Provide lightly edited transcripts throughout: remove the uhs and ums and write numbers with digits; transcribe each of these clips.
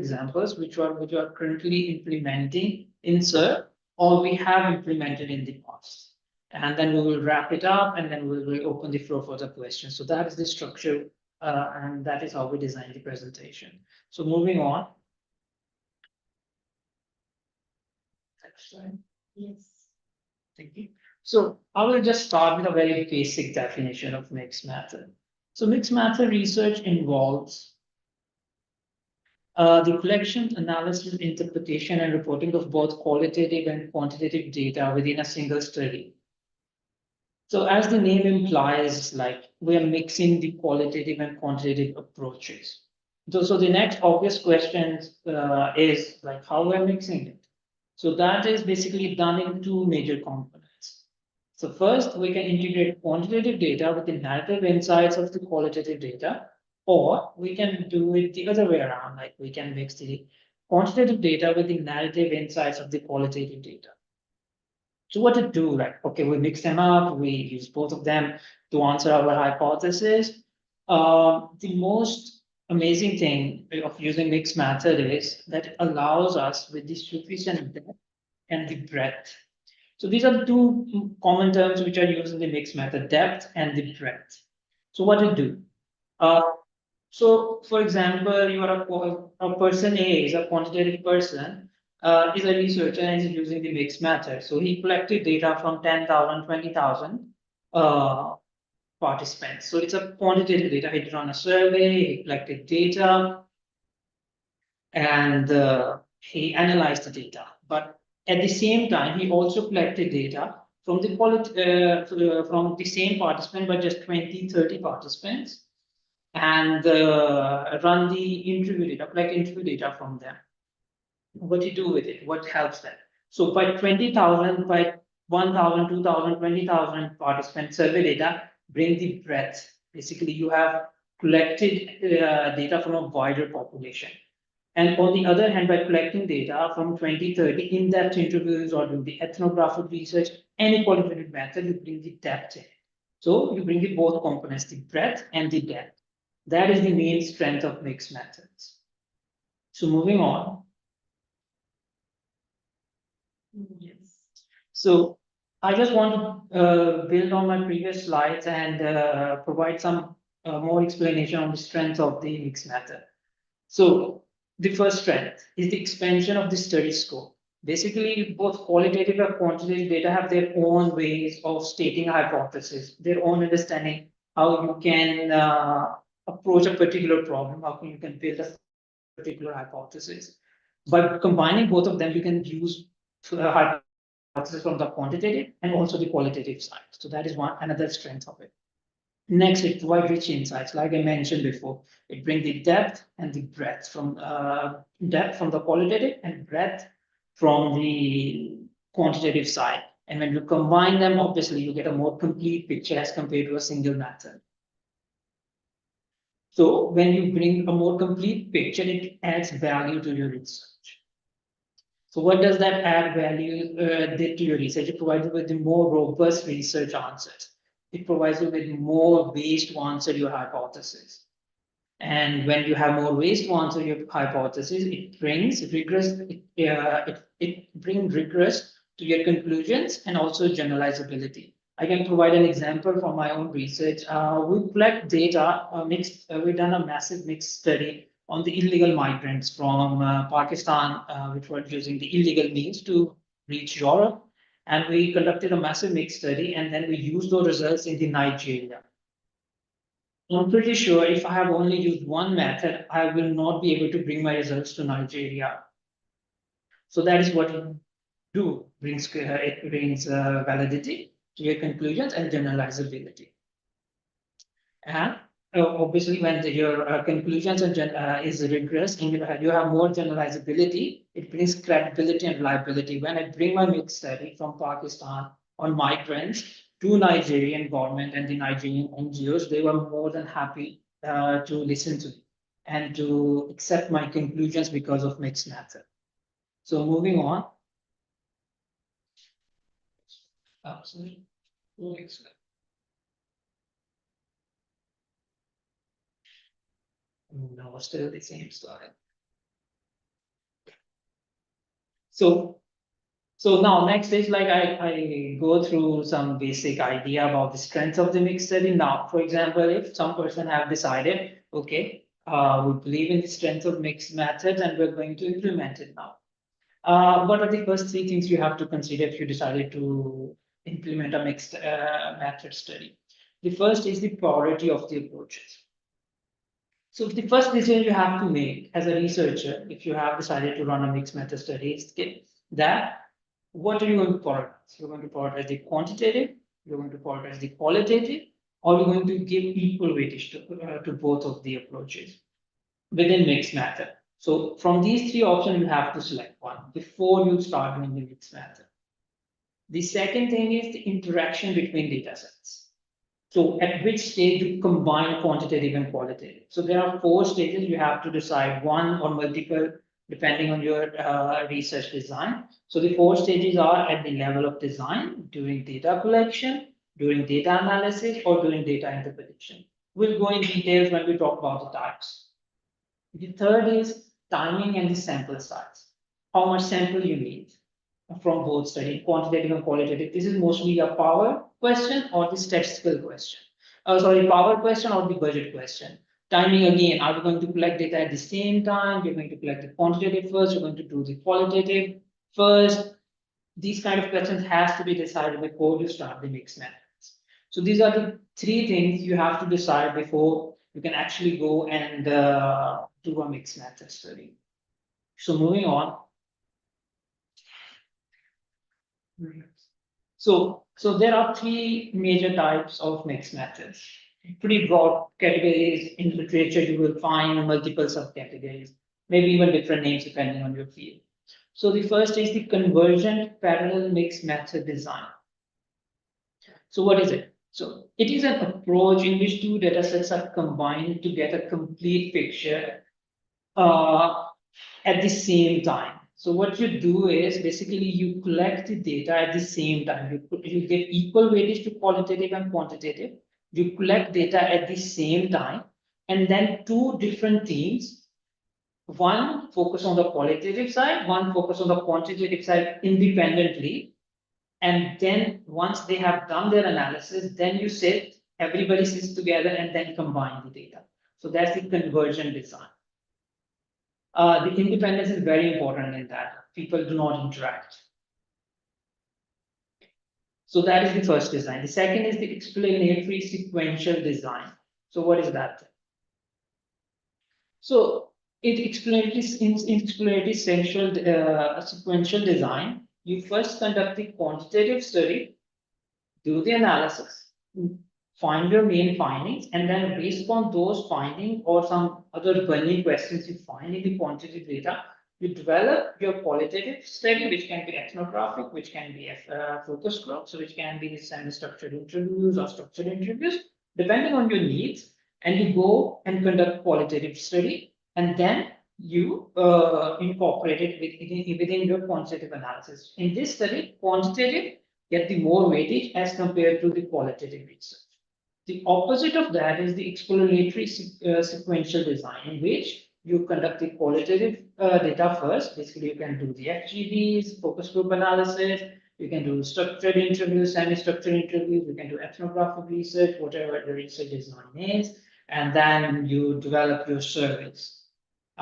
examples which are currently implementing in SIR or we have implemented in the past. And then we will wrap it up and then we will open the floor for the questions. So that is the structure and that is how we design the presentation. So moving on. Next slide. Yes. Thank you. So I will just start with a very basic definition of mixed method. So mixed method research involves the collection, analysis, interpretation, and reporting of both qualitative and quantitative data within a single study. So as the name implies, like we are mixing the qualitative and quantitative approaches. So the next obvious question is like how we're mixing it. So that is basically done in two major components. So first, we can integrate quantitative data with the narrative insights of the qualitative data, or we can do it the other way around, like we can mix the quantitative data with the narrative insights of the qualitative data. So what to do, like, okay, we mix them up, we use both of them to answer our hypothesis. The most amazing thing of using mixed method is that it allows us with the sufficient depth and the breadth. So these are the two common terms which are used in the mixed method, depth and the breadth. So what to do? So for example, you are a person A is a quantitative person, is a researcher and is using the mixed method. So he collected data from 10,000, 20,000 participants. So it's a quantitative data. He ran a survey, he collected data, and he analyzed the data. But at the same time, he also collected data from the same participant, but just 20, 30 participants, and run the interview data, collect interview data from them. What do you do with it? What helps them? So by 20,000, by 1,000, 2,000, 20,000 participant survey data, bring the breadth. Basically, you have collected data from a wider population. And on the other hand, by collecting data from 20, 30 in-depth interviews or doing the ethnographic research, any qualitative method, you bring the depth in. So you bring the both components, the breadth and the depth. That is the main strength of mixed methods. So moving on. Yes. So I just want to build on my previous slides and provide some more explanation on the strength of the mixed method. So the first strength is the expansion of the study scope. Basically, both qualitative and quantitative data have their own ways of stating a hypothesis, their own understanding how you can approach a particular problem, how you can build a particular hypothesis. By combining both of them, you can use hypothesis from the quantitative and also the qualitative side. So that is another strength of it. Next, it provides rich insights, like I mentioned before. It brings the depth and the breadth from the qualitative and breadth from the quantitative side. And when you combine them, obviously, you get a more complete picture as compared to a single method. So when you bring a more complete picture, it adds value to your research. So what does that add value to your research? It provides you with the more robust research answers. It provides you with more ways to answer your hypothesis. And when you have more ways to answer your hypothesis, it brings rigorous, it brings rigorous to your conclusions and also generalizability. I can provide an example from my own research. We collect data, we've done a massive mixed study on the illegal migrants from Pakistan, which were using the illegal means to reach Europe. And we conducted a massive mixed study, and then we used those results in the Nigeria. I'm pretty sure if I have only used one method, I will not be able to bring my results to Nigeria. So that is what it brings validity to your conclusions and generalizability. And obviously, when your conclusions is rigorous and you have more generalizability, it brings credibility and reliability. When I bring my mixed study from Pakistan on migrants to Nigerian government and the Nigerian NGOs, they were more than happy to listen to me and to accept my conclusions because of mixed method. So moving on. Oh, sorry. No, still the same slide. So now next is like I go through some basic idea about the strength of the mixed study. Now, for example, if some person have decided, okay, we believe in the strength of mixed methods and we're going to implement it now. What are the first three things you have to consider if you decided to implement a mixed method study? The first is the priority of the approaches. So the first decision you have to make as a researcher, if you have decided to run a mixed method study, is that what are you going to prioritize? You're going to prioritize the quantitative, you're going to prioritize the qualitative, or you're going to give equal weightage to both of the approaches within mixed method. So from these three options, you have to select one before you start doing the mixed method. The second thing is the interaction between data sets. So at which stage you combine quantitative and qualitative. So there are four stages you have to decide, one or multiple, depending on your research design. So the four stages are at the level of design, during data collection, during data analysis, or during data interpretation. We'll go in details when we talk about the types. The third is timing and the sample size. How much sample you need from both study, quantitative and qualitative. This is mostly a power question or the statistical question. Sorry, power question or the budget question. Timing again, are we going to collect data at the same time? You're going to collect the quantitative first, you're going to do the qualitative first. These kind of questions has to be decided before you start the mixed methods. So these are the three things you have to decide before you can actually go and do a mixed method study. So moving on. So there are three major types of mixed methods. Pretty broad categories in literature, you will find multiple subcategories, maybe even different names depending on your field. So the first is the convergent parallel mixed method design. So what is it? So it is an approach in which two data sets are combined to get a complete picture at the same time. So what you do is basically you collect the data at the same time. You give equal weightage to qualitative and quantitative. You collect data at the same time, and then two different teams, one focus on the qualitative side, one focus on the quantitative side independently. And then once they have done their analysis, then you sit, everybody sits together and then combine the data. So that's the conversion design. The independence is very important in that. People do not interact. So that is the first design. The second is the explanatory sequential design. So what is that? So in explanatory sequential design, you first conduct the quantitative study, do the analysis, find your main findings, and then based upon those findings or some other burning questions you find in the quantitative data, you develop your qualitative study, which can be ethnographic, which can be focus groups, which can be semi-structured interviews or structured interviews, depending on your needs. And you go and conduct qualitative study, and then you incorporate it within your quantitative analysis. In this study, quantitative get the more weightage as compared to the qualitative research. The opposite of that is the exploratory sequential design, in which you conduct the qualitative data first. Basically, you can do the FGDs, focus group analysis, you can do structured interviews, semi-structured interviews, you can do ethnographic research, whatever the research design is, and then you develop your surveys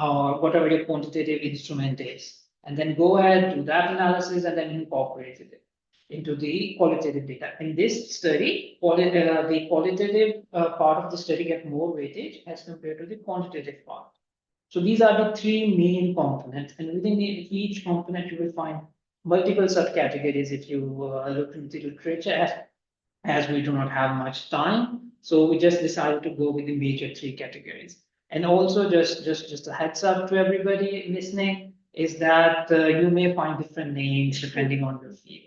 or whatever your quantitative instrument is. And then go ahead, do that analysis, and then incorporate it into the qualitative data. In this study, the qualitative part of the study get more weightage as compared to the quantitative part. So these are the three main components, and within each component, you will find multiple subcategories if you look into the literature. As we do not have much time, so we just decided to go with the major three categories. And also, just a heads up to everybody listening is that you may find different names depending on your field.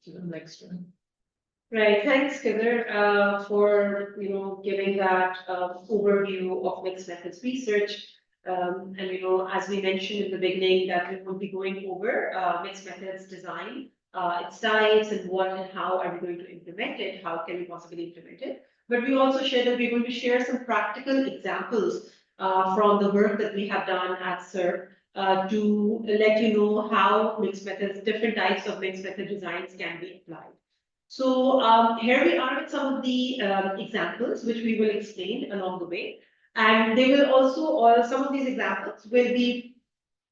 To the next one. Right, thanks, Killer, for giving that overview of mixed methods research. And as we mentioned in the beginning, that we will be going over mixed methods design, its types, and what and how are we going to implement it? How can we possibly implement it? But we also share that we're going to share some practical examples from the work that we have done at SERP to let you know how mixed methods, different types of mixed method designs can be applied. So here we are with some of the examples which we will explain along the way. And they will also, or some of these examples will be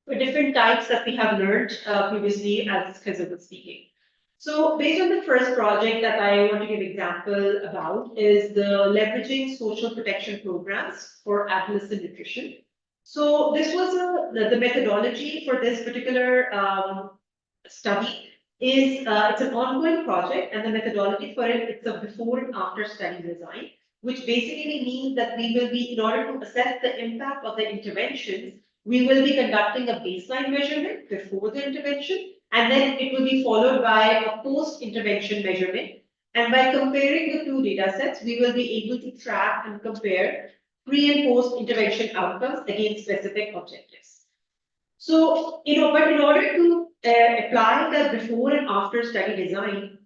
for different types that we have learned previously as Khizr was speaking. So based on the first project that I want to give example about is the leveraging social protection programs for adolescent nutrition. So this was the methodology for this particular study is it's an ongoing project, and the methodology for it, it's a before and after study design, which basically means that we will be, in order to assess the impact of the interventions, we will be conducting a baseline measurement before the intervention, and then it will be followed by a post-intervention measurement. And by comparing the two data sets, we will be able to track and compare pre and post-intervention outcomes against specific objectives. So, but in order to apply the before and after study design,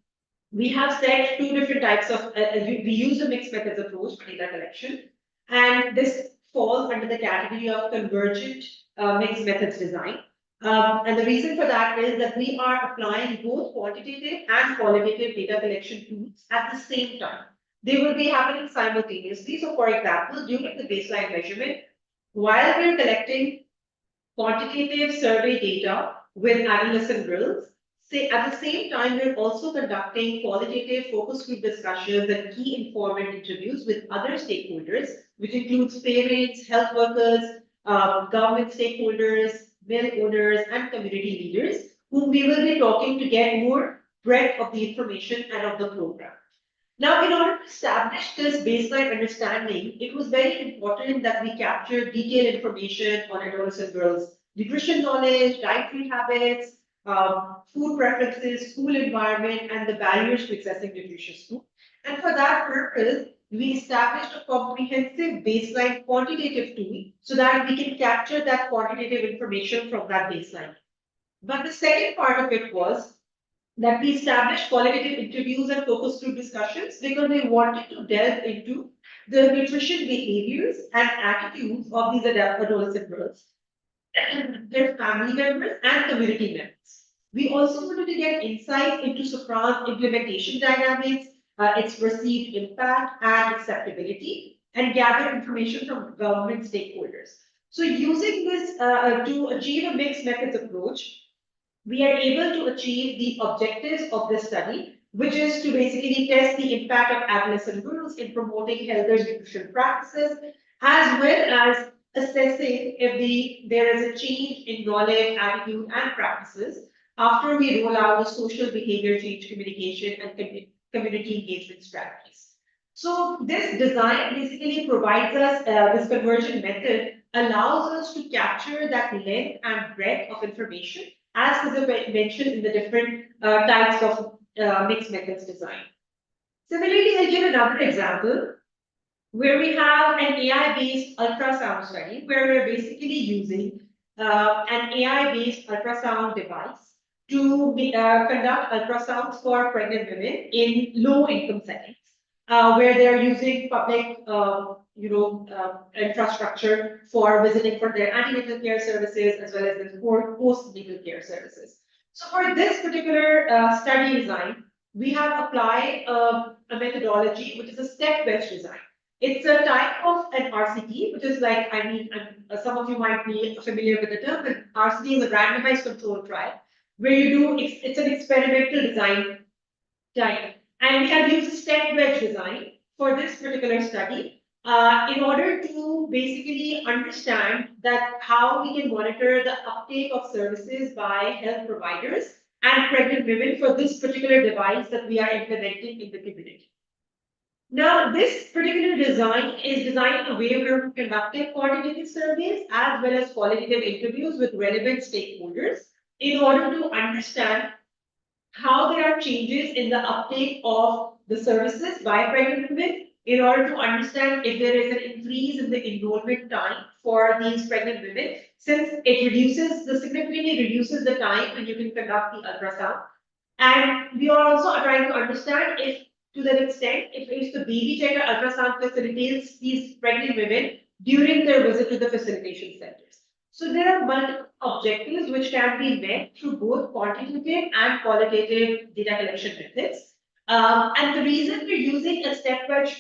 we have set two different types of, we use a mixed methods approach for data collection, and this falls under the category of convergent mixed methods design. And the reason for that is that we are applying both quantitative and qualitative data collection tools at the same time. They will be happening simultaneously. So, for example, during the baseline measurement, while we're collecting quantitative survey data with adolescent girls, say at the same time, we're also conducting qualitative focus group discussions and key informant interviews with other stakeholders, which includes parents, health workers, government stakeholders, mill owners, and community leaders, whom we will be talking to get more breadth of the information and of the program. Now, in order to establish this baseline understanding, it was very important that we capture detailed information on adolescent girls' nutrition knowledge, dietary habits, food preferences, school environment, and the barriers to accessing nutritious food. And for that purpose, we established a comprehensive baseline quantitative tool so that we can capture that quantitative information from that baseline. But the second part of it was that we established qualitative interviews and focus group discussions because we wanted to delve into the nutrition behaviors and attitudes of these adolescent girls, their family members, and community members. We also wanted to get insights into Safran's implementation dynamics, its perceived impact and acceptability, and gather information from government stakeholders. So using this to achieve a mixed methods approach, we are able to achieve the objectives of this study, which is to basically test the impact of adolescent girls in promoting healthier nutrition practices, as well as assessing if there is a change in knowledge, attitude, and practices after we roll out the social behavior change communication and community engagement strategies. So this design basically provides us, this conversion method allows us to capture that length and breadth of information as was mentioned in the different types of mixed methods design. Similarly, I'll give another example where we have an AI-based ultrasound study where we're basically using an AI-based ultrasound device to conduct ultrasounds for pregnant women in low-income settings, where they're using public infrastructure for visiting for their antenatal care services as well as the postnatal care services. So for this particular study design, we have applied a methodology which is a step-based design. It's a type of an RCT, which is like, some of you might be familiar with the term, but RCT is a randomized control trial, where you do, it's an experimental design type. And we have used step-based design for this particular study in order to basically understand that how we can monitor the uptake of services by health providers and pregnant women for this particular device that we are implementing in the community. Now, this particular design is designed in a way where we're conducting quantitative surveys as well as qualitative interviews with relevant stakeholders in order to understand how there are changes in the uptake of the services by pregnant women in order to understand if there is an increase in the enrollment time for these pregnant women, since it significantly reduces the time when you can conduct the ultrasound. And we are also trying to understand if, to that extent, if the baby gender ultrasound facilitates these pregnant women during their visit to the facilitation centers. So there are multiple objectives which can be met through both quantitative and qualitative data collection methods. And the reason we're using a stepwise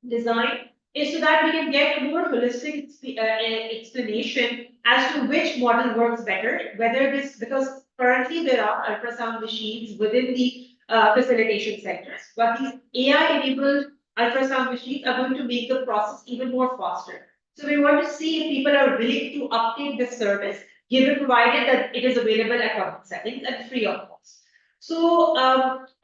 design is so that we can get a more holistic explanation as to which model works better, whether it is because currently there are ultrasound machines within the facilitation centers, but these AI-enabled ultrasound machines are going to make the process even more faster. So we want to see if people are willing to uptake this service, given provided that it is available at public settings and free of cost. So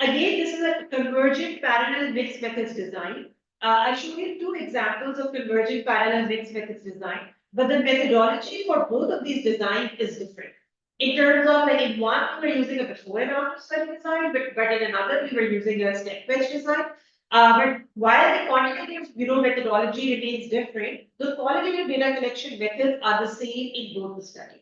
again, this is a convergent parallel mixed methods design. I showed you two examples of convergent parallel mixed methods design, but the methodology for both of these designs is different. In terms of, like, in one we were using a before and after study design, but in another we were using a step-wedge design. But while the quantitative, methodology remains different, the qualitative data collection methods are the same in both the studies.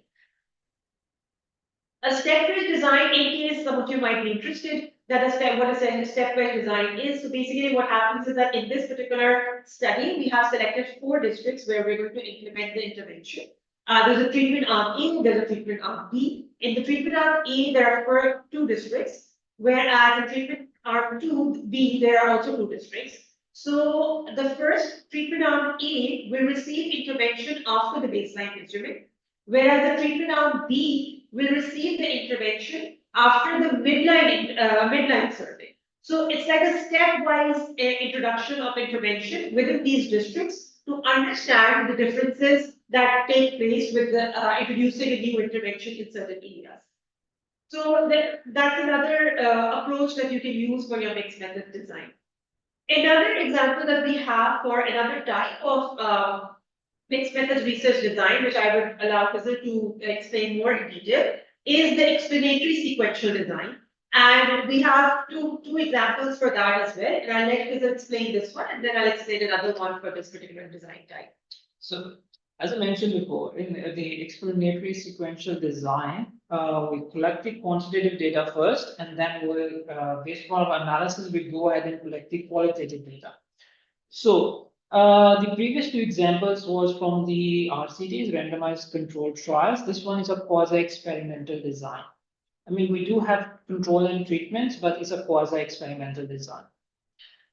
A step-based design, in case some of you might be interested, what a step-based design is. So basically what happens is that in this particular study, we have selected 4 districts where we're going to implement the intervention. There's a treatment arm A, there's a treatment arm B. In the treatment arm A, there are 2 districts, whereas in treatment arm 2B, there are also 2 districts. So the first treatment arm A will receive intervention after the baseline measurement, whereas the treatment arm B will receive the intervention after the midline survey. So it's like a stepwise introduction of intervention within these districts to understand the differences that take place with the introducing a new intervention in certain areas. So that's another approach that you can use for your mixed method design. Another example that we have for another type of mixed methods research design, which I would allow Kizil to explain more in detail, is the explanatory sequential design. And we have two examples for that as well. And I'll let Kizil explain this one, and then I'll explain another one for this particular design type. So, as I mentioned before, in the explanatory sequential design, we collect the quantitative data first, and then we'll, based on our analysis, we go ahead and collect the qualitative data. So, the previous 2 examples was from the RCTs, randomized controlled trials. This one is a quasi-experimental design. I mean, we do have control and treatments, but it's a quasi-experimental design.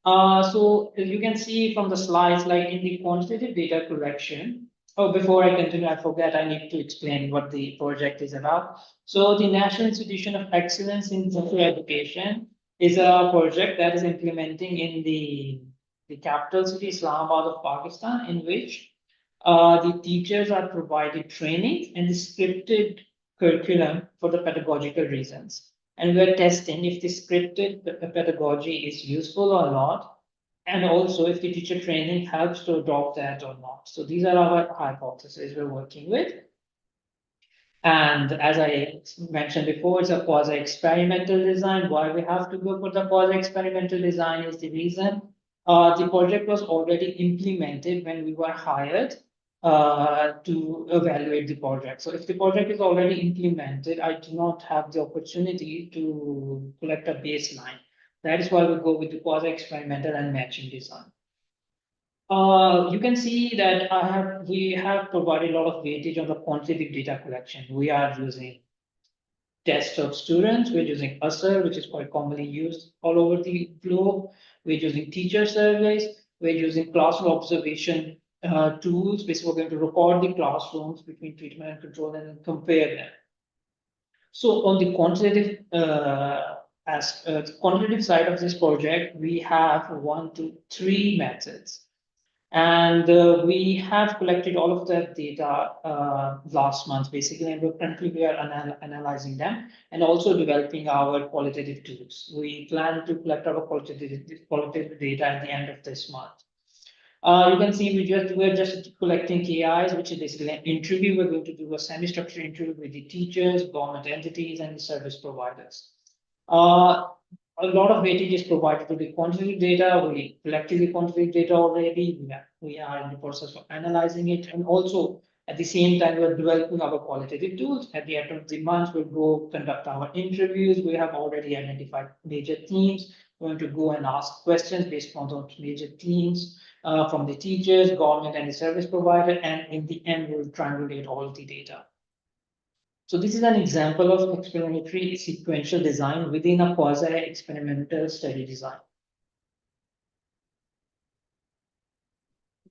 So you can see from the slides, like in the quantitative data collection. Oh, before I continue, I forget I need to explain what the project is about. So the National Institution of Excellence in Teacher Education is a project that is implementing in the capital city, Islamabad of Pakistan, in which the teachers are provided training and the scripted curriculum for the pedagogical reasons. And we're testing if the scripted pedagogy is useful or not, and also if the teacher training helps to adopt that or not. So these are our hypotheses we're working with. And as I mentioned before, it's a quasi-experimental design. Why we have to go for the quasi-experimental design is the reason. The project was already implemented when we were hired to evaluate the project. So if the project is already implemented, I do not have the opportunity to collect a baseline. That is why we go with the quasi-experimental and matching design. You can see that we have provided a lot of weightage on the quantitative data collection. We are using tests of students, we're using USER, which is quite commonly used all over the globe. We're using teacher surveys, we're using classroom observation tools. Basically, we're going to record the classrooms between treatment and control and then compare them. So on the quantitative quantitative side of this project, we have 1, 2, 3 methods. And we have collected all of that data last month, basically, and currently we are analyzing them and also developing our qualitative tools. We plan to collect our qualitative data at the end of this month. You can see we're just collecting KIs, which is basically an interview. We're going to do a semi-structured interview with the teachers, government entities, and the service providers. A lot of weightage is provided to the quantitative data. We collected the quantitative data already. We are in the process of analyzing it. And also, at the same time, we're developing our qualitative tools. At the end of the month, we'll go conduct our interviews. We have already identified major themes. We're going to go and ask questions based on those major themes. from the teachers, government, and the service provider, and in the end, we'll triangulate all the data. So this is an example of explanatory sequential design within a quasi-experimental study design.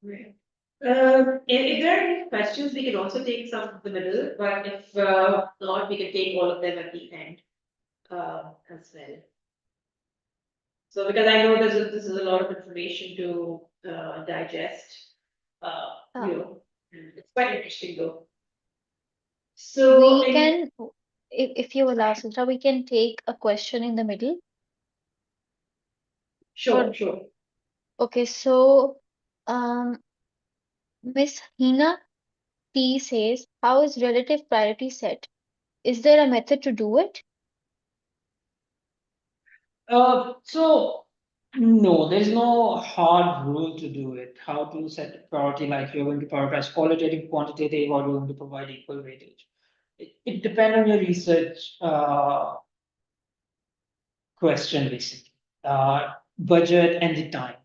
Great. If there are any questions, we can also take some from the middle, but if not, we can take all of them at the end as well. So because I know this is a lot of information to digest, Uh, it's quite interesting though. So we can, if you allow, Sudra, we can take a question in the middle. sure, Or sure. okay, so um, Miss Hina T says, how is relative priority set? Is there a method to do it? So no, there's no hard rule to do it. How to set priority, like you're going to prioritize qualitative, quantitative, or you're going to provide equal weightage. It depends on your research question basically. Budget and the time.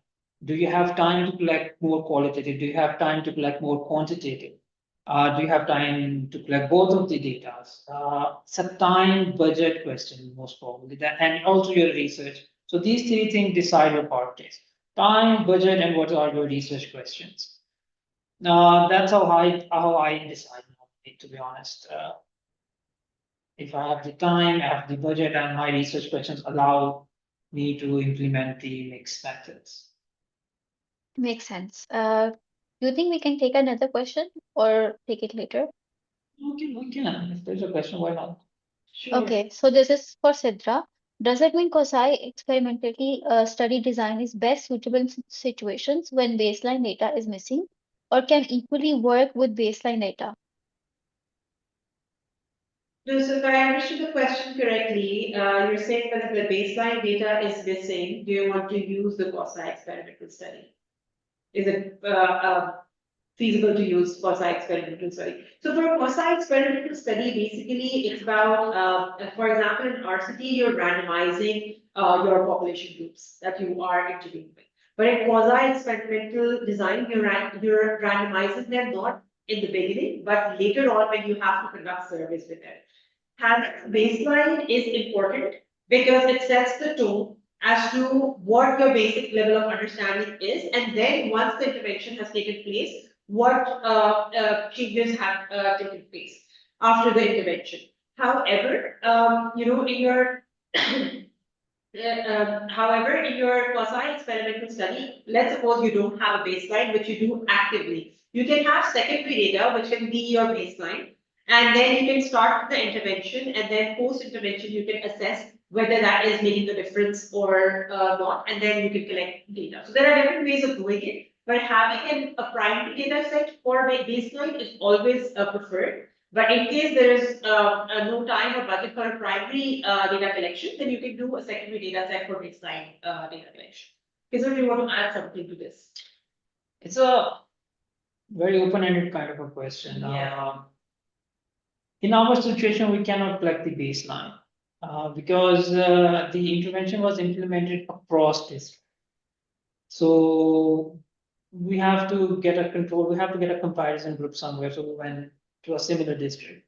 Do you have time to collect more qualitative? Do you have time to collect more quantitative? Do you have time to collect both of the data? It's a time budget question, most probably, and also your research. So these three things decide your priorities: time, budget, and what are your research questions. That's how I decide, to be honest. If I have the time, I have the budget, and my research questions allow me to implement the mixed methods. Makes sense. Do you think we can take another question or take it later? Okay, we can. If there's a question, why not? Sure. Okay, so this is for Sidra. Does it mean quasi-experimentally study design is best suitable in situations when baseline data is missing, or can equally work with baseline data? No, so if I understood the question correctly, you're saying that if the baseline data is missing, do you want to use the quasi-experimental study? Is it feasible to use quasi-experimental study? So for a quasi-experimental study, basically it's about, for example, in RCT, you're randomizing your population groups that you are interviewing with. But in quasi-experimental design, you're randomizing them not in the beginning, but later on when you have to conduct surveys with them. Having baseline is important because it sets the tone as to what your basic level of understanding is, and then once the intervention has taken place, what changes have taken place after the intervention. However, in your however, in your quasi-experimental study, let's suppose you don't have a baseline, which you do actively. You can have secondary data, which can be your baseline, and then you can start with the intervention, and then post-intervention, you can assess whether that is making a difference or not, and then you can collect data. So there are different ways of doing it, but having a primary data set for my baseline is always preferred. But in case there is no time or budget for a primary data collection, then you can do a secondary data set for baseline data collection. Kisar, do you want to add something to this? It's a very open-ended kind of a question. Yeah. In our situation, we cannot collect the baseline because the intervention was implemented across districts. So we have to get a control, we have to get a comparison group somewhere. So we went to a similar district.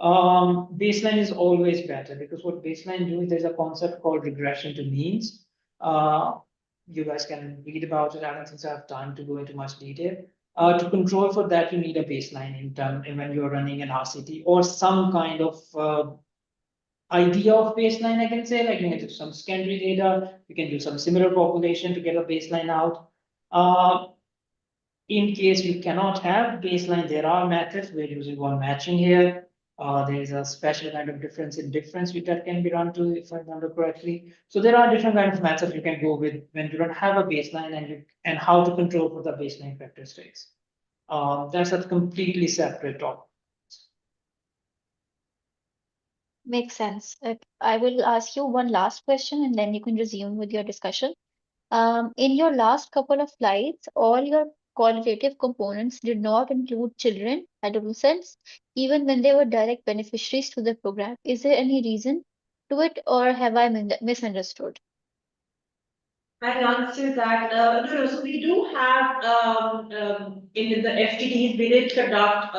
Baseline is always better because what baseline do is there's a concept called regression to means. You guys can read about it. I don't think I have time to go into much detail. To control for that, you need a baseline in term when you're running an RCT or some kind of idea of baseline, I can say, like you can do some secondary data, you can do some similar population to get a baseline out. In case you cannot have baseline, there are methods. We're using one matching here. There is a special kind of difference in difference that can be run to, if I remember correctly. So there are different kinds of methods you can go with when you don't have a baseline and how to control for the baseline characteristics. That's a completely separate topic. Makes sense. I will ask you one last question and then you can resume with your discussion. In your last couple of slides, all your qualitative components did not include children, adolescents, even when they were direct beneficiaries to the program. Is there any reason to it, or have I misunderstood? I'll answer that. No, so we do have in the FGDs, we did conduct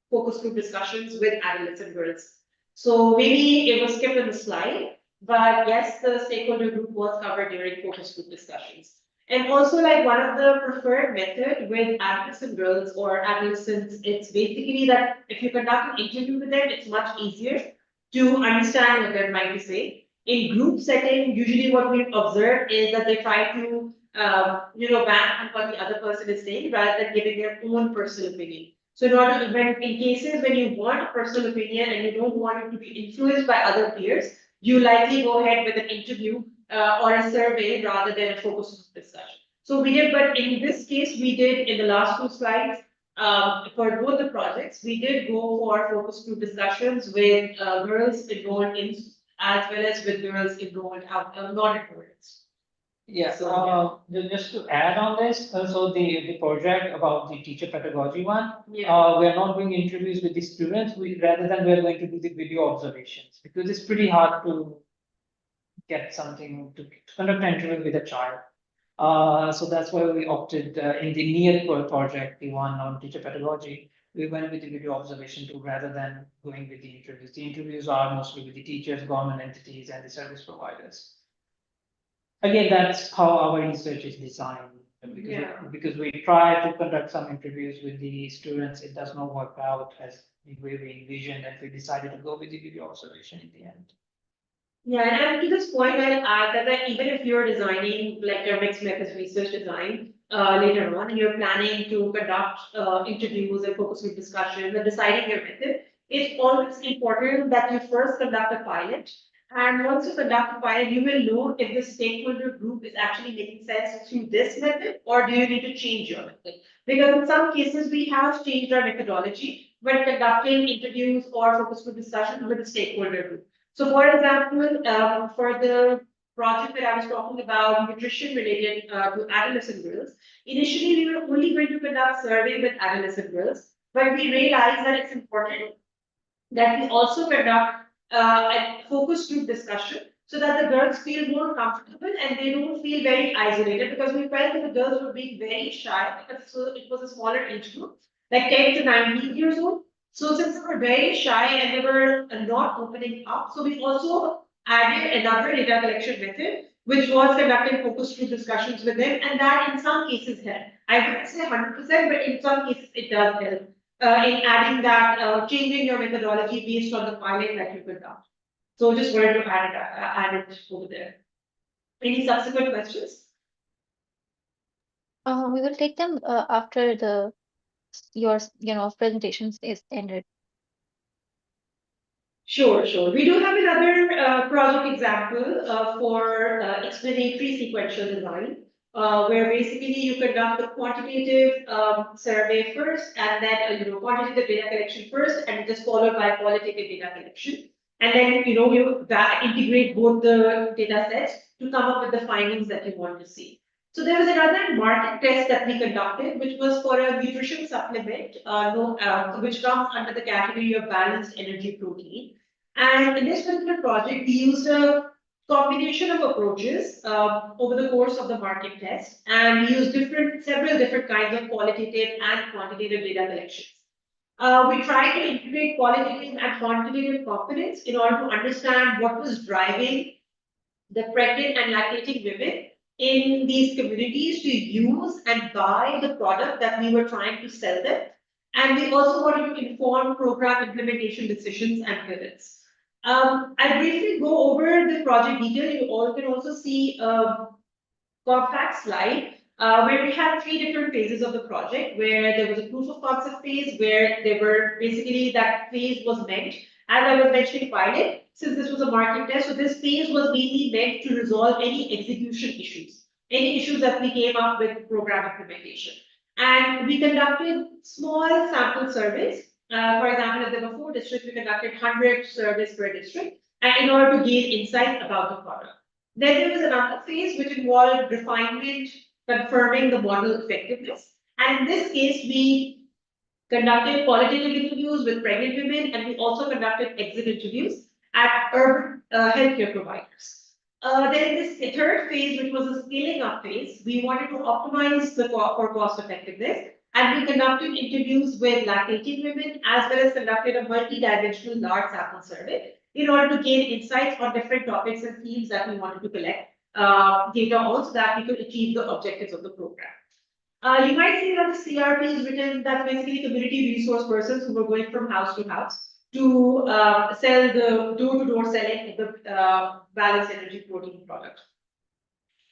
focus group discussions with adolescent girls. So maybe it was skipped in the slide, but yes, the stakeholder group was covered during focus group discussions. And also, like one of the preferred method with adolescent girls or adolescents, it's basically that if you conduct an interview with them, it's much easier to understand what they're trying to say. In group setting, usually what we've observed is that they try to, back on what the other person is saying rather than giving their own personal opinion. So in order, when in cases when you want a personal opinion and you don't want it to be influenced by other peers, you likely go ahead with an interview or a survey rather than a focus group discussion. So we did, but in this case, we did in the last two slides, for both the projects, we did go for focus group discussions with girls enrolled in as well as with girls enrolled out, non-enrolled. Yeah, So, just to add on this, so the project about the teacher pedagogy one, Yeah. we are not doing interviews with the students, rather than we are going to do the video observations, because it's pretty hard to get something to conduct an interview with a child. So that's why we opted in the near project, the one on teacher pedagogy, we went with the video observation tool rather than going with the interviews. The interviews are mostly with the teachers, government entities, and the service providers. Again, that's how our research is designed. Because, Yeah. because we try to conduct some interviews with the students, it does not work out as the way we envisioned, and we decided to go with the video observation in the end. Yeah, and to this point, I'll add that even if you're designing like your mixed methods research design later on, and you're planning to conduct interviews and focus group discussions and deciding your method, it's always important that you first conduct a pilot. And once you conduct a pilot, you will know if the stakeholder group is actually making sense through this method, or do you need to change your method? Because in some cases, we have changed our methodology when conducting interviews or focus group discussions with the stakeholder group. So for example, for the project that I was talking about, nutrition related to adolescent girls, initially we were only going to conduct survey with adolescent girls, but we realized that it's important that we also conduct a focus group discussion so that the girls feel more comfortable and they don't feel very isolated, because we felt that the girls were being very shy because it was a smaller age group, like 10 to 19 years old. So since they were very shy and they were not opening up, so we also added another data collection method, which was conducting focus group discussions with them, and that in some cases helped. I wouldn't say 100%, but in some cases it does help in adding that, changing your methodology based on the pilot that you conduct. So just wanted to add it over there. Any subsequent questions? We will take them after your presentations is ended. Sure, sure. We do have another project example for explanatory sequential design, where basically you conduct the quantitative survey first, and then quantitative data collection first, and just followed by qualitative data collection. And then you integrate both the data sets to come up with the findings that you want to see. So there was another market test that we conducted, which was for a nutrition supplement, which comes under the category of balanced energy protein. And in this particular project, we used a combination of approaches over the course of the market test, and we used several different kinds of qualitative and quantitative data collections. We tried to integrate qualitative and quantitative components in order to understand what was driving the pregnant and lactating women in these communities to use and buy the product that we were trying to sell them. And we also wanted to inform program implementation decisions and pivots. I'll briefly go over the project detail. You all can also see a compact slide where we had three different phases of the project, where there was a proof of concept phase, where they were basically that phase was meant, as I was mentioning pilot, since this was a market test, so this phase was mainly meant to resolve any execution issues, any issues that we came up with program implementation. And we conducted small sample surveys. For example, if there were 4 districts, we conducted 100 surveys per district, and in order to gain insight about the product. Then there was another phase which involved refinement, confirming the model effectiveness. And in this case, we conducted qualitative interviews with pregnant women, and we also conducted exit interviews at urban healthcare providers. Then this third phase, which was a scaling up phase, we wanted to optimize for cost effectiveness, and we conducted interviews with lactating women as well as conducted a multi-dimensional large sample survey in order to gain insights on different topics and themes that we wanted to collect data on so that we could achieve the objectives of the program. You might see that the CRP is written, that's basically community resource persons who were going from house to house to sell the door-to-door selling of the balanced energy protein product.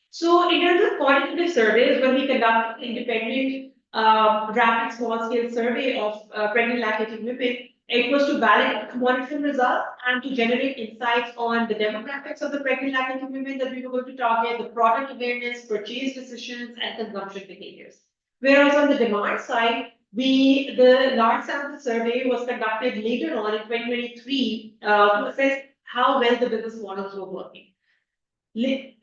So in terms of quantitative surveys, when we conduct independent rapid small-scale survey of pregnant lactating women, it was to validate monitoring results and to generate insights on the demographics of the pregnant lactating women that we were going to target, the product awareness, purchase decisions, and consumption behaviors. Whereas on the demand side, the large sample survey was conducted later on in 2023 to assess how well the business models were working.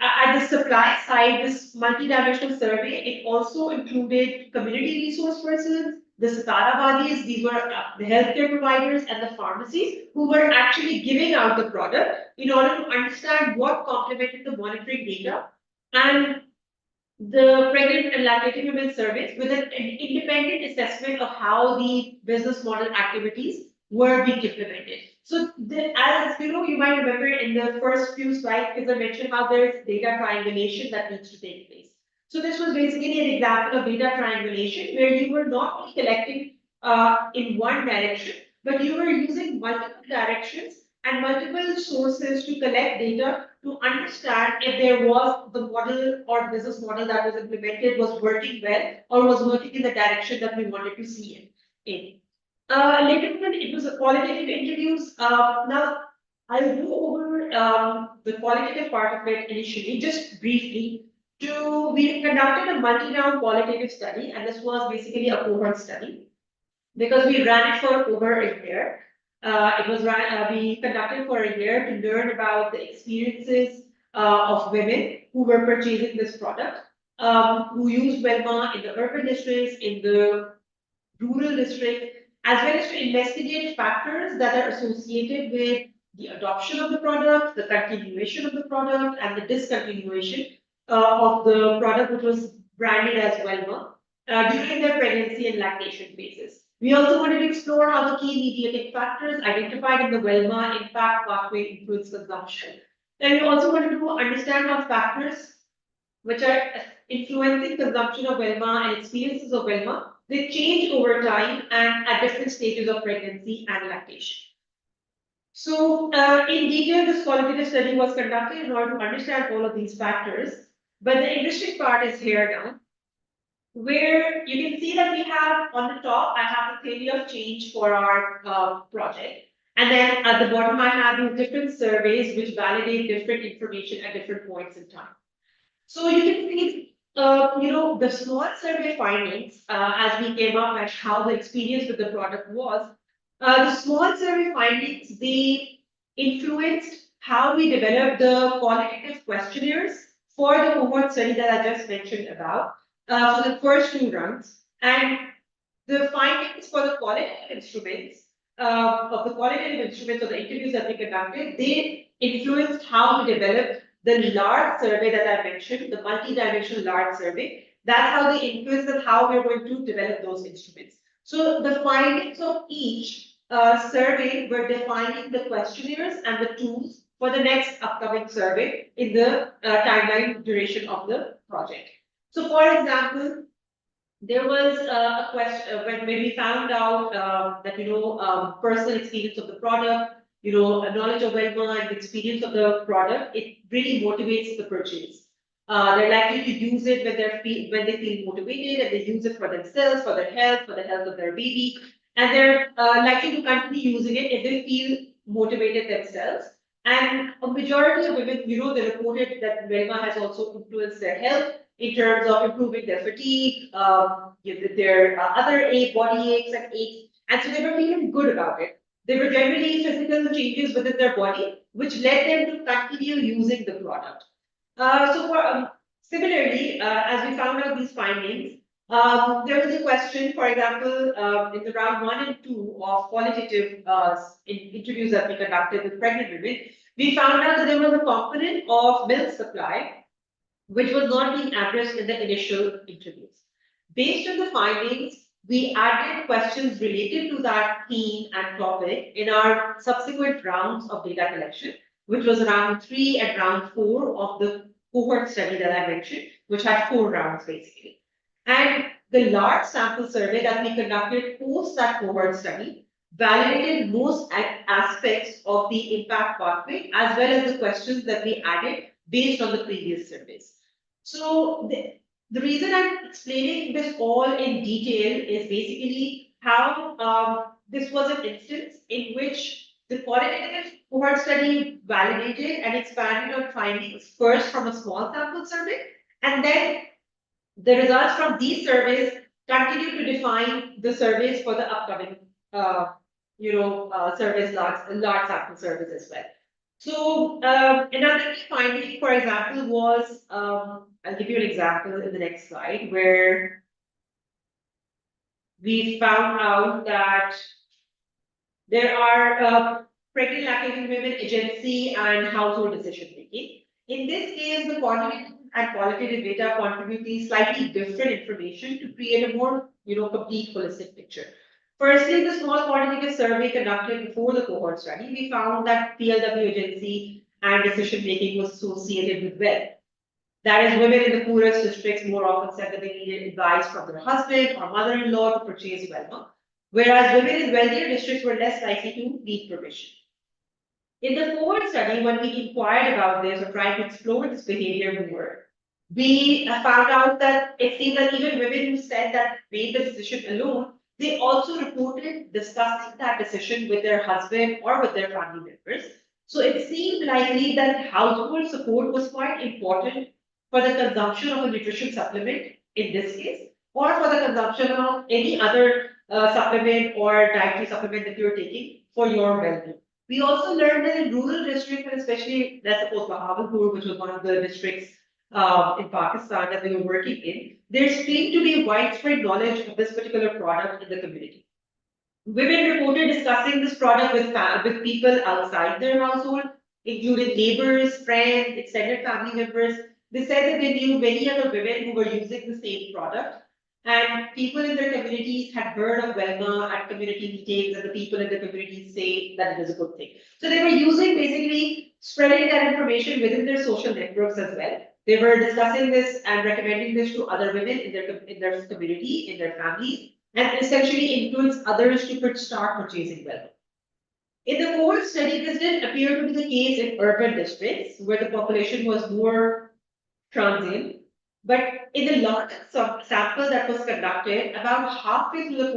At the supply side, this multi-dimensional survey, it also included community resource persons, the Sataravadis, these were the healthcare providers and the pharmacies who were actually giving out the product in order to understand what complemented the monitoring data and the pregnant and lactating women surveys with an independent assessment of how the business model activities were being implemented. So as you know, you might remember in the first few slides, because I mentioned how there's data triangulation that needs to take place. So this was basically an example of data triangulation where you were not only collecting in one direction, but you were using multiple directions and multiple sources to collect data to understand if there was the model or business model that was implemented was working well or was working in the direction that we wanted to see it in. Later on, it was a qualitative interviews. Now, I'll go over the qualitative part of it initially, just briefly. We conducted a multi-round qualitative study, and this was basically a cohort study because we ran it for over a year. We conducted for a year to learn about the experiences of women who were purchasing this product, who used Velma in the urban districts, in the rural districts, as well as to investigate factors that are associated with the adoption of the product, the continuation of the product, and the discontinuation of the product which was branded as Velma during their pregnancy and lactation phases. We also wanted to explore how the key mediating factors identified in the Velma impact pathway influence consumption. And we also wanted to understand how factors which are influencing consumption of Velma and experiences of Velma, they change over time and at different stages of pregnancy and lactation. So in detail, this qualitative study was conducted in order to understand all of these factors. But the interesting part is here now, where you can see that we have on the top, I have the theory of change for our project. And then at the bottom, I have these different surveys which validate different information at different points in time. So you can see, the small survey findings as we came up and how the experience with the product was. The small survey findings, they influenced how we developed the qualitative questionnaires for the cohort study that I just mentioned about for the first two rounds. And the findings for the qualitative instruments of the interviews that we conducted, they influenced how we developed the large survey that I mentioned, the multi-dimensional large survey. That's how they influence and how we're going to develop those instruments. So the findings of each survey were defining the questionnaires and the tools for the next upcoming survey in the timeline duration of the project. So for example, there was a question when we found out that, personal experience of the product, a knowledge of Velma and the experience of the product, it really motivates the purchase. They're likely to use it when they feel motivated, and they use it for themselves, for their health, for the health of their baby, and they're likely to continue using it if they feel motivated themselves. And a majority of women, they reported that Velma has also influenced their health in terms of improving their fatigue, their other body aches and aches, and so they were feeling good about it. They were generally physical changes within their body, which led them to continue using the product. Similarly, as we found out these findings, there was a question, for example, in the round 1 and 2 of qualitative interviews that we conducted with pregnant women, we found out that there was a component of milk supply which was not being addressed in the initial interviews. Based on the findings, we added questions related to that theme and topic in our subsequent rounds of data collection, which was round 3 and round 4 of the cohort study that I mentioned, which had 4 rounds basically. And the large sample survey that we conducted post that cohort study validated most aspects of the impact pathway as well as the questions that we added based on the previous surveys. So the reason I'm explaining this all in detail is basically how this was an instance in which the qualitative cohort study validated and expanded on findings first from a small sample survey, and then the results from these surveys continue to define the surveys for the upcoming, surveys, large sample surveys as well. So another key finding, for example, was I'll give you an example in the next slide where we found out that there are pregnant lactating women agency and household decision making. In this case, the quantitative and qualitative data contribute slightly different information to create a more complete holistic picture. Firstly, the small quantitative survey conducted before the cohort study, we found that PLW agency and decision making was associated with wealth. That is, women in the poorest districts more often said that they needed advice from their husband or mother-in-law to purchase Velma, whereas women in wealthier districts were less likely to need permission. In the cohort study, when we inquired about this or tried to explore this behavior more, we found out that it seemed that even women who said that made the decision alone, they also reported discussing that decision with their husband or with their family members. So it seemed likely that household support was quite important for the consumption of a nutrition supplement in this case, or for the consumption of any other supplement or dietary supplement that you're taking for your well-being. We also learned that in rural districts, and especially, let's suppose Bahawalpur, which was one of the districts in Pakistan that we were working in, there seemed to be widespread knowledge of this particular product in the community. Women reported discussing this product with people outside their household, including neighbors, friends, extended family members. They said that they knew many other women who were using the same product, and people in their communities had heard of Velma at community meetings, and the people in the communities say that it is a good thing. So they were using basically spreading that information within their social networks as well. They were discussing this and recommending this to other women in their community, in their families, and essentially influence others to start purchasing Velma. In the cohort study, this didn't appear to be the case in urban districts where the population was more transient. But in the large sample that was conducted, about halfway through the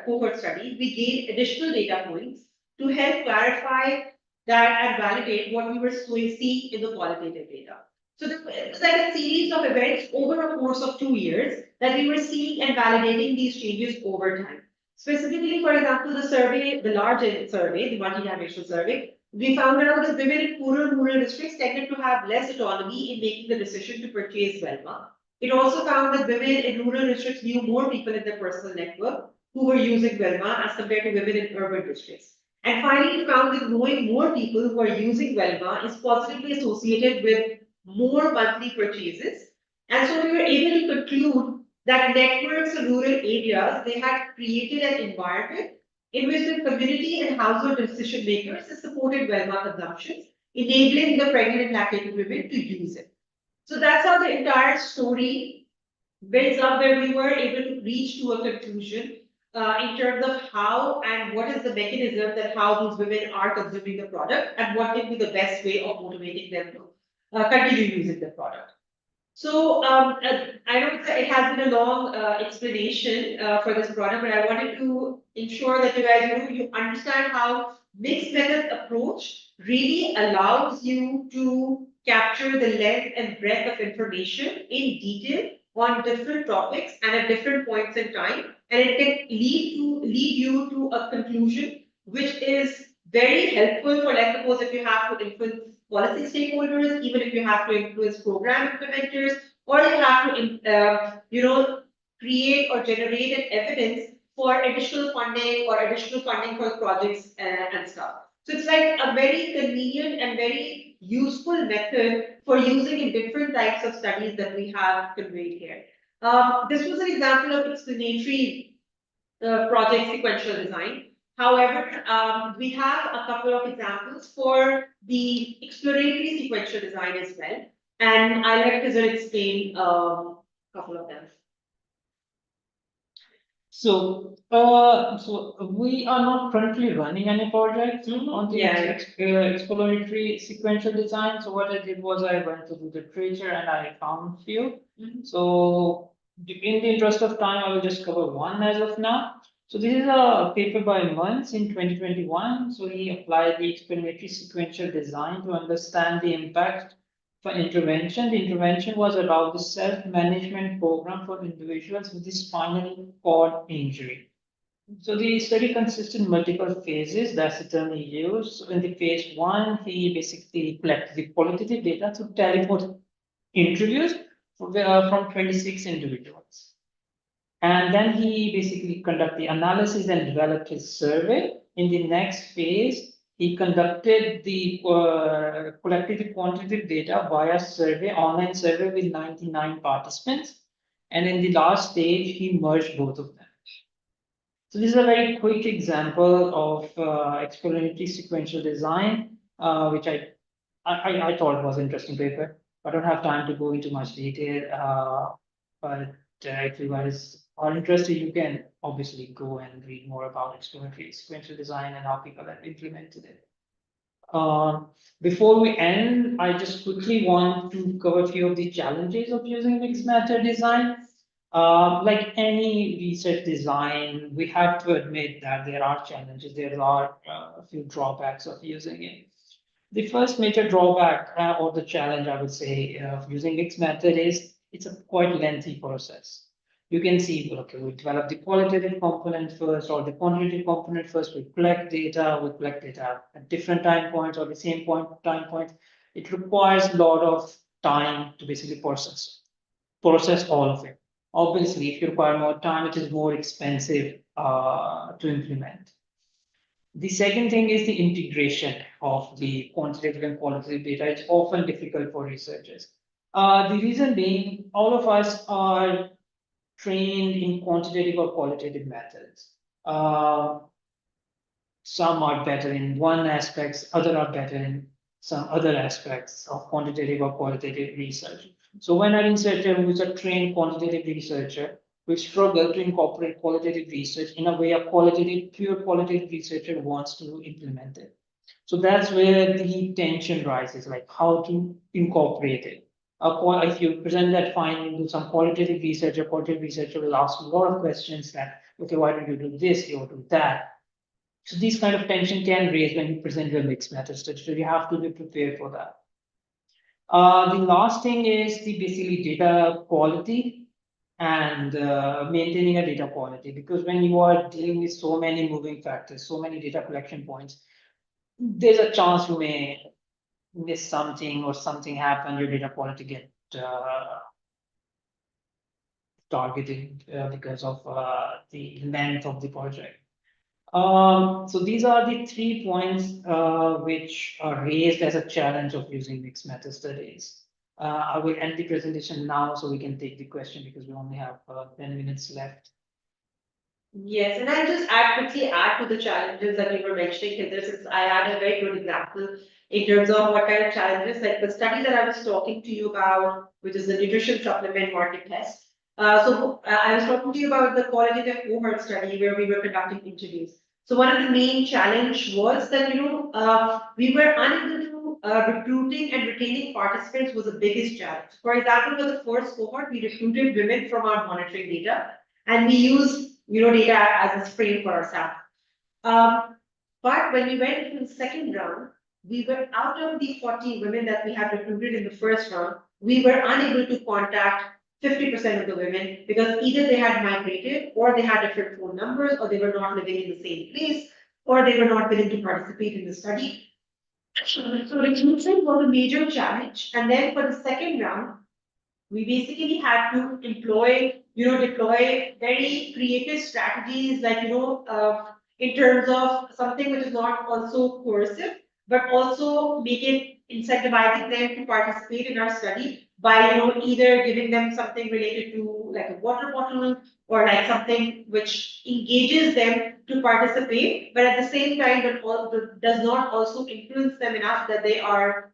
cohort study, we gained additional data points to help clarify that and validate what we were seeing in the qualitative data. So it was like a series of events over a course of 2 years that we were seeing and validating these changes over time. Specifically, for example, the survey, the large survey, the multi-dimensional survey, we found out that women in rural districts tended to have less autonomy in making the decision to purchase Velma. It also found that women in rural districts knew more people in their personal network who were using Velma as compared to women in urban districts. And finally, it found that knowing more people who are using Velma is positively associated with more monthly purchases. And so we were able to conclude that networks in rural areas, they had created an environment in which the community and household decision makers supported Velma consumption, enabling the pregnant and lactating women to use it. So that's how the entire story builds up, where we were able to reach to a conclusion in terms of how and what is the mechanism that how these women are consuming the product and what can be the best way of motivating them to continue using the product. So I know it has been a long explanation for this product, but I wanted to ensure that you guys you understand how mixed method approach really allows you to capture the length and breadth of information in detail on different topics and at different points in time, and it can lead you to a conclusion which is very helpful for, let's suppose, if you have to influence policy stakeholders, even if you have to influence program implementers, or you have to, create or generate an evidence for additional funding or additional funding for projects and stuff. So it's like a very convenient and very useful method for using in different types of studies that we have conveyed here. This was an example of explanatory project sequential design. However, we have a couple of examples for the exploratory sequential design as well. And I'll let Kizar explain a couple of them. So we are not currently running any projects on the Yeah. exploratory sequential design. So what I did was I went to the literature and I found few. So in the interest of time, I will just cover one as of now. So this is a paper by Muntz in 2021. So he applied the explanatory sequential design to understand the impact for intervention. The intervention was about the self-management program for individuals with the spinal cord injury. So the study consists in multiple phases. That's the term he used. So in the phase one, he basically collected the qualitative data through telephone interviews from 26 individuals. And then he basically conducted the analysis and developed his survey. In the next phase, he conducted the collected the quantitative data via survey, online survey with 99 participants. And in the last stage, he merged both of them. So this is a very quick example of explanatory sequential design, which I thought was interesting paper. I don't have time to go into much detail, but if you guys are interested, you can obviously go and read more about explanatory sequential design and how people have implemented it. Before we end, I just quickly want to cover a few of the challenges of using mixed method design. Like any research design, we have to admit that there are challenges, there are a few drawbacks of using it. The first major drawback or the challenge I would say of using mixed method is it's a quite lengthy process. You can see, okay, we develop the qualitative component first or the quantitative component first. We collect data at different time points or the same time point. It requires a lot of time to basically process all of it. Obviously, if you require more time, it is more expensive to implement. The second thing is the integration of the quantitative and qualitative data. It's often difficult for researchers. The reason being, all of us are trained in quantitative or qualitative methods. Some are better in one aspect, other are better in some other aspects of quantitative or qualitative research. So when a researcher who is a trained quantitative researcher will struggle to incorporate qualitative research in a way a pure qualitative researcher wants to implement it. So that's where the tension rises, like how to incorporate it. If you present that finding to some qualitative researcher will ask a lot of questions that, okay, why don't you do this, you do that? So these kind of tension can raise when you present your mixed method study. So you have to be prepared for that. The last thing is the basically data quality and maintaining a data quality, because when you are dealing with so many moving factors, so many data collection points, there's a chance you may miss something or something happen, your data quality get targeted because of the length of the project. So these are the 3 points which are raised as a challenge of using mixed method studies. I will end the presentation now so we can take the question because we only have 10 minutes left. Yes, and I'll just quickly add to the challenges that you were mentioning, because since I had a very good example in terms of what kind of challenges, like the study that I was talking to you about, which is the nutrition supplement market test. I was talking to you about the qualitative cohort study where we were conducting interviews. So one of the main challenge was that, we were unable to recruiting and retaining participants was the biggest challenge. For example, for the first cohort, we recruited women from our monitoring data, and we used data as a frame for our sample. But when we went into the second round, we were out of the 40 women that we had recruited in the first round, we were unable to contact 50% of the women because either they had migrated or they had different phone numbers or they were not living in the same place or they were not willing to participate in the study. So recruitment was a major challenge. And then for the second round, we basically had to deploy very creative strategies like, in terms of something which is not also coercive, but also make it incentivizing them to participate in our study by, either giving them something related to like a water bottle or like something which engages them to participate, but at the same time, does not also influence them enough that they are,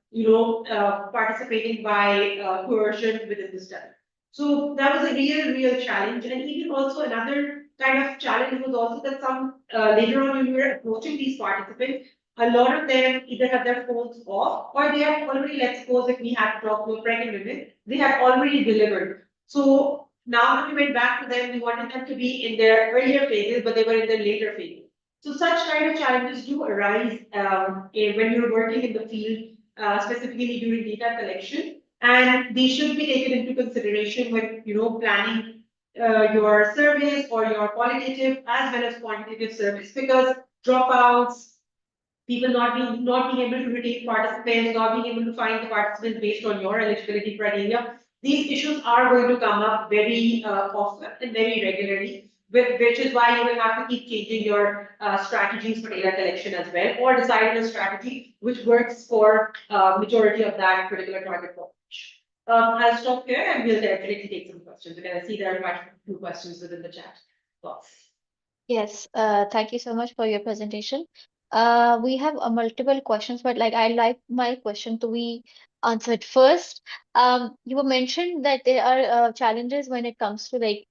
participating by coercion within the study. So that was a real challenge. And even also another kind of challenge was also that some later on when we were approaching these participants, a lot of them either have their phones off or they have already, let's suppose if we had to talk to a pregnant women, they have already delivered. So now when we went back to them, we wanted them to be in their earlier phases, but they were in their later phases. So such kind of challenges do arise when you're working in the field, specifically during data collection, and these should be taken into consideration when planning your surveys or your qualitative as well as quantitative surveys, because dropouts, people not being able to retain participants, not being able to find the participants based on your eligibility criteria. These issues are going to come up very often and very regularly, which is why you will have to keep changing your strategies for data collection as well, or decide on a strategy which works for majority of that particular target population. I'll stop here and we'll definitely take some questions because I see there are quite a few questions within the chat box. Yes, thank you so much for your presentation. We have multiple questions, but like I like my question to be answered first. You were mentioned that there are challenges when it comes to like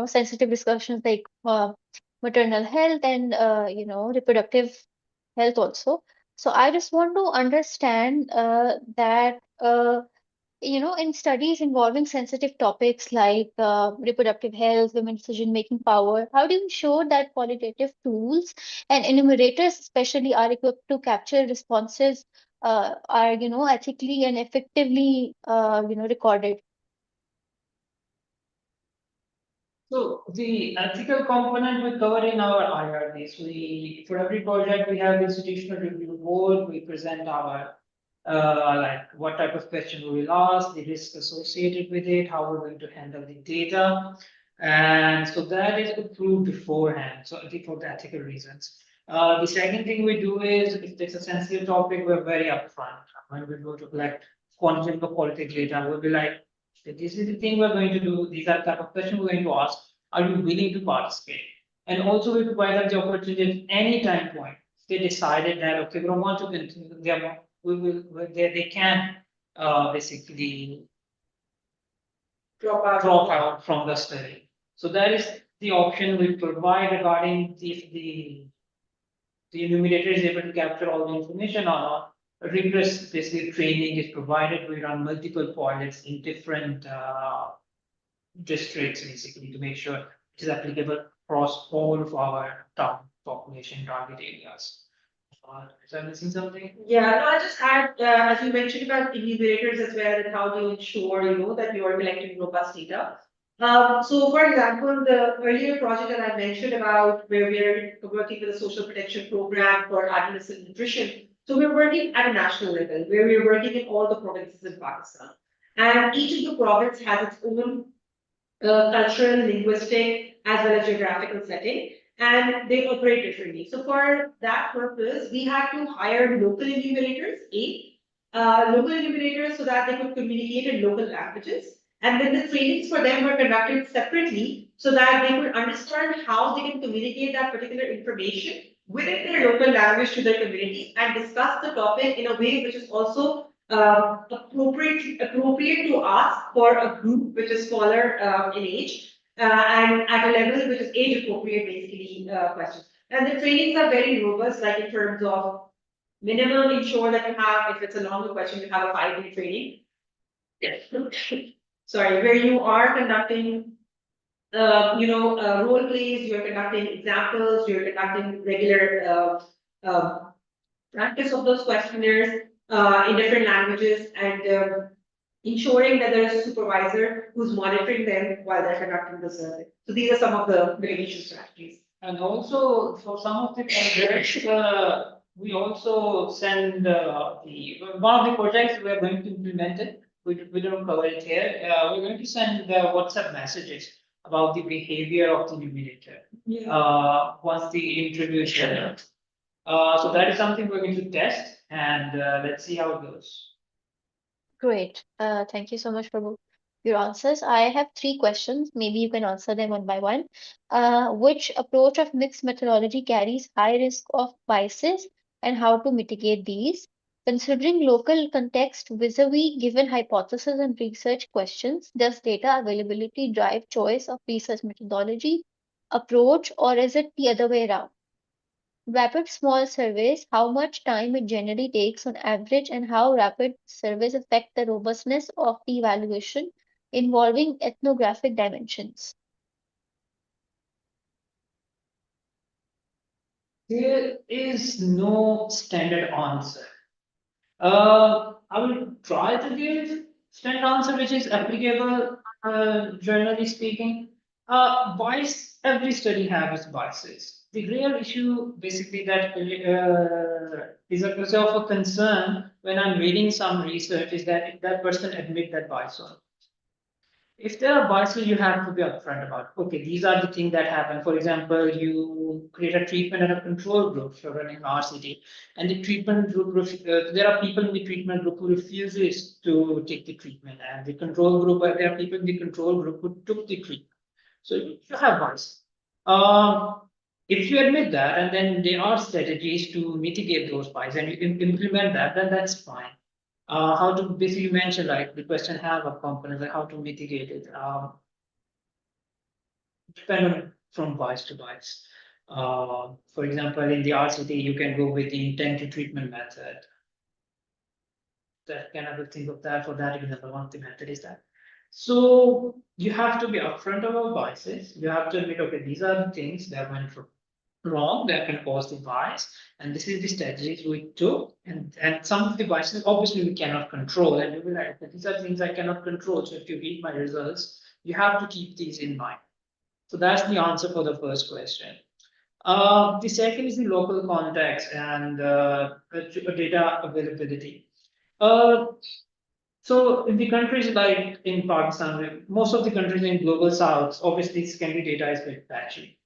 sensitive discussions like maternal health and reproductive health also. So I just want to understand that in studies involving sensitive topics like reproductive health, women's decision-making power, how do you ensure that qualitative tools and enumerators especially are equipped to capture responses are, ethically and effectively, recorded? So the ethical component we cover in our IRBs. For every project, we have institutional review board. We present our like what type of question we will ask, the risk associated with it, how we're going to handle the data. And so that is approved beforehand. So I think for the ethical reasons. The second thing we do is if it's a sensitive topic, we're very upfront. When we go to collect quantitative or qualitative data, we'll be like, this is the thing we're going to do. These are the type of questions we're going to ask. Are you willing to participate? And also we provide them the opportunity at any time point. If they decided that, okay, we don't want to continue, they can basically drop out from the study. So that is the option we provide regarding if the enumerator is able to capture all the information or not. Rigorous basically training is provided. We run multiple pilots in different districts basically to make sure it is applicable across all of our town population target areas. Is I missing something? Yeah, no, I just had, as you mentioned about enumerators as well, and how to ensure, that you are collecting robust data. So for example, the earlier project that I mentioned about where we're working with a social protection program for adolescent nutrition. So we're working at a national level where we're working in all the provinces in Pakistan. And each of the province has its own cultural, linguistic, as well as geographical setting, and they operate differently. So for that purpose, we had to hire local enumerators, local enumerators so that they could communicate in local languages. And then the trainings for them were conducted separately so that they could understand how they can communicate that particular information within their local language to their community and discuss the topic in a way which is also appropriate to ask for a group which is smaller in age and at a level which is age appropriate, basically questions. And the trainings are very robust, like in terms of minimum ensure that you have, if it's a longer question, you have a 5-day training. Yes. Sorry, where you are conducting role plays, you're conducting examples, you're conducting regular practice of those questionnaires in different languages and ensuring that there is a supervisor who's monitoring them while they're conducting the survey. So these are some of the mitigation strategies. And also for some of the projects, we also send one of the projects we are going to implement it. We don't cover it here. We're going to send WhatsApp messages about the behavior of the numerator. Once the interview is done. So that is something we're going to test, and let's see how it goes. Great. Thank you so much for your answers. I have three questions. Maybe you can answer them one by one. Which approach of mixed methodology carries high risk of biases and how to mitigate these? Considering local context vis-a-vis given hypothesis and research questions, does data availability drive choice of research methodology, approach, or is it the other way around? Rapid small surveys, how much time it generally takes on average, and how rapid surveys affect the robustness of the evaluation involving ethnographic dimensions. There is no standard answer. I will try to give standard answer which is applicable, generally speaking. Bias, every study has biases. The real issue, basically, that is a cause of a concern when I'm reading some research is that if that person admit that bias or not. If there are biases, you have to be upfront about, okay, these are the things that happen. For example, you create a treatment and a control group, you're running RCT, and the treatment group, there are people in the treatment group who refuses to take the treatment, and the control group, there are people in the control group who took the treatment. So you have bias. If you admit that, and then there are strategies to mitigate those bias, and you implement that, then that's fine. How to basically mention, like the question have a component, like how to mitigate it. Depend on from bias to bias. For example, in the RCT, you can go with the intent to treatment method. That can have think of that for that example. One of the method is that. So you have to be upfront about biases. You have to admit, okay, these are the things that went wrong that can cause the bias, and this is the strategies we took, and some of the biases obviously we cannot control, and you'll be like, okay, these are things I cannot control. So if you read my results, you have to keep these in mind. So that's the answer for the first question. The second is the local context and data availability. Uh, so in the countries like in Pakistan, most of the countries in global south, obviously secondary data is very patchy.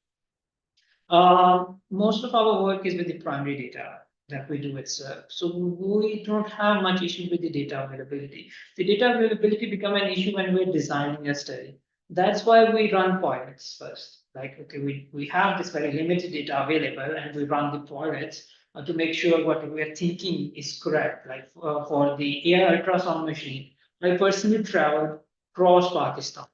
Most of our work is with the primary data that we do itself. So we don't have much issue with the data availability. The data availability become an issue when we're designing a study. That's why we run pilots first. Like, okay, we have this very limited data available and we run the pilots to make sure what we are thinking is correct. Like for the AI ultrasound machine, I personally traveled across Pakistan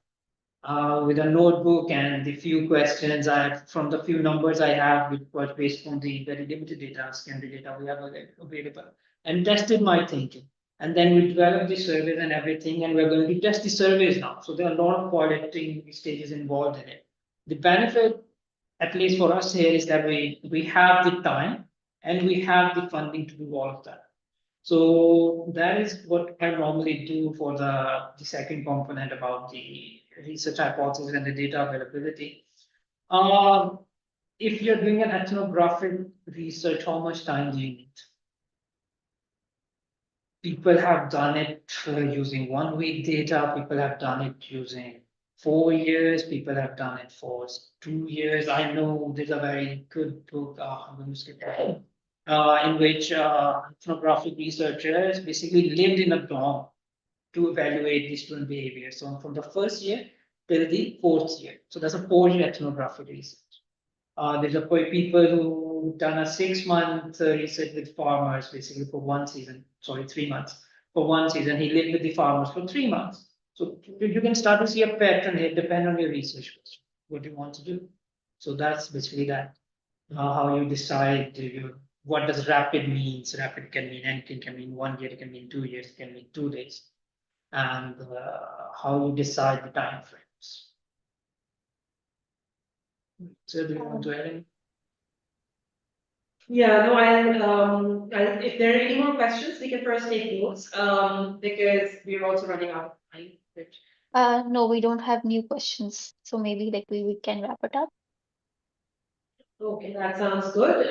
with a notebook and the few questions from the few numbers I have, which was based on the very limited data, secondary data we have available, and tested my thinking. And then we developed the surveys and everything, and we're going to test the surveys now. So there are a lot of quality stages involved in it. The benefit, at least for us here, is that we have the time and we have the funding to do all of that. So that is what I normally do for the second component about the research hypothesis and the data availability. Um, if you're doing an ethnographic research, how much time do you need? People have done it using 1 week data. People have done it using 4 years. People have done it for 2 years. I know there's a very good book. I'm going to skip that. In which ethnographic researchers basically lived in a dorm to evaluate the student behavior. So from the first year till the fourth year. So that's a 4 year ethnographic research. There's a people who done a 6 month research with farmers basically for 1 season, sorry, 3 months. For 1 season, he lived with the farmers for 3 months. So you can start to see a pattern here, depend on your research question, what you want to do. So that's basically that. How you decide what does rapid means. Rapid can mean anything, can mean 1 year, it can mean 2 years, it can mean 2 days. And how you decide the time frames. So do you want to add anything? Yeah, no, if there are any more questions, we can first take those, because we're also running out of time. No, we don't have new questions, so maybe like we can wrap it up. Okay, that sounds good.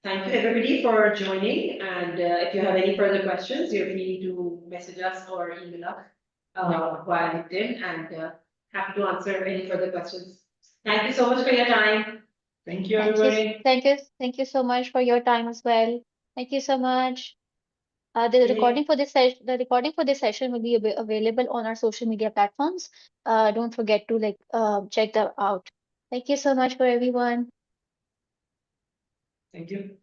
Thank you everybody for joining, and if you have any further questions, you're free to message us or email us via LinkedIn, and happy to answer any further questions. Thank you so much for your time. Thank you, Thank you, everybody. thank you so much for your time as well. Thank you so much. The Okay. recording for this session, will be available on our social media platforms. Don't forget to check them out. Thank you so much for everyone. Thank you.